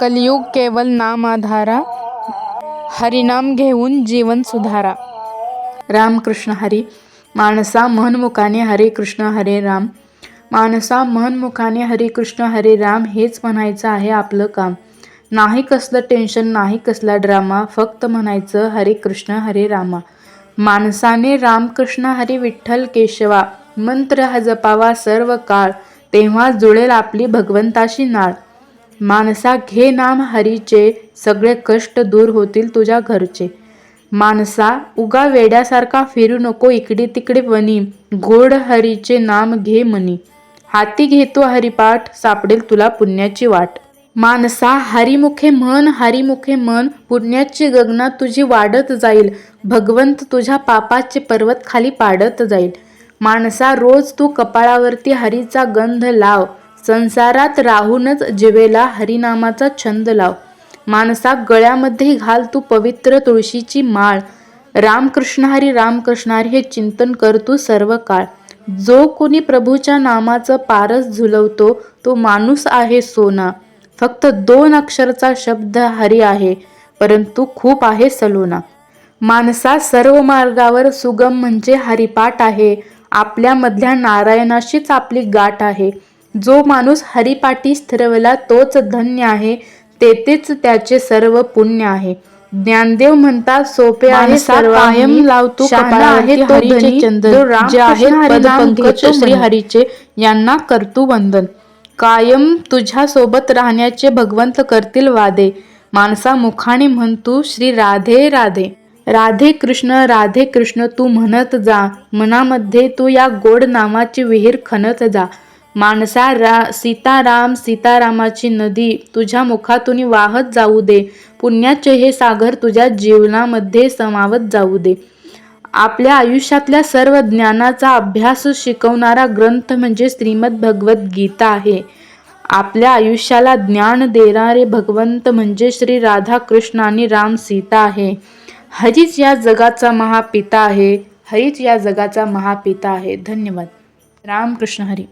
कलियुग केवल नाम आधारा, हरिनाम घेऊन जीवन सुधारा. रामकृष्ण हरी. मानसा मनमुखाने हरे कृष्ण हरे राम. मानसा मनमुखाने हरे कृष्ण हरे राम हेच म्हणायचं आहे आपलं काम. नाही कसलं टेन्शन, नाही कसला ड्रामा, फक्त म्हणायचं हरे कृष्ण हरे रामा. मानसाने रामकृष्ण हरी विठ्ठल केशवा मंत्र हा जपावा सर्व काळ, तेव्हा जुळेल आपली भगवंताशी नाळ. मानसा घे नाम हरीचे, सगळे कष्ट दूर होतील तुझ्या घरचे. मानसा उगा वेड्यासारखा फिरू नको इकडे तिकडे वनी, गोड हरीचे नाम घे मनी. हाती घेतो हरिपाठ, सापडेल तुला पुण्याची वाट. मानसा हरिमुखे म्हण, हरिमुखे म्हण, पुण्याची गगनात तुझी वाढत जाईल, भगवंत तुझ्या पापाचे पर्वत खाली पाडत जाईल. मानसा रोज तू कपाळावरती हरीचा गंध लाव, संसारात राहूनच जिवेला हरिनामाचा छंद लाव. मानसा गळ्यामध्ये घाल तू पवित्र तुळशीची माळ, रामकृष्ण हरी हे चिंतन कर तू सर्व काळ. जो कोणी प्रभूच्या नामाचं पारस झुलवतो, तो माणूस आहे सोना. फक्त 2 अक्षरचा शब्द हरी आहे, परंतु खूप आहे सलोना. मानसा सर्व मार्गावर सुगम म्हणजे हरिपाठ आहे, आपल्यामधल्या नारायणाशीच आपली गाठ आहे. जो माणूस हरिपाठी स्थिरवला तोच धन्य आहे, तेथेच त्याचे सर्व पुण्य आहे. ज्ञानदेव म्हणतात सोपे आहे सर्व कायम लावतो कपाळावरती हरीचे चंदन, जे आहे पदपंकज श्री हरीचे यांना करतू वंदन. कायम तुझ्या सोबत राहण्याचे भगवंत करतील वादे. मानसा मुखाने म्हणतू श्री राधे राधे. राधे कृष्ण तू म्हणत जा, मनामध्ये तू या गोड नामाची विहीर खणत जा. मानसा सीतारामाची नदी तुझ्या मुखातून वाहत जाऊ दे, पुण्याचे हे सागर तुझ्या जीवनामध्ये समावत जाऊ दे. आपल्या आयुष्यातल्या सर्व ज्ञानाचा अभ्यास शिकवणारा ग्रंथ म्हणजे श्रीमद भगवद्गीता आहे. आपल्या आयुष्याला ज्ञान देणारे भगवंत म्हणजे श्री राधाकृष्ण आणि राम सीता आहे. हरीच या जगाचा महापिता आहे, हरीच या जगाचा महापिता आहे. धन्यवाद. रामकृष्ण हरी.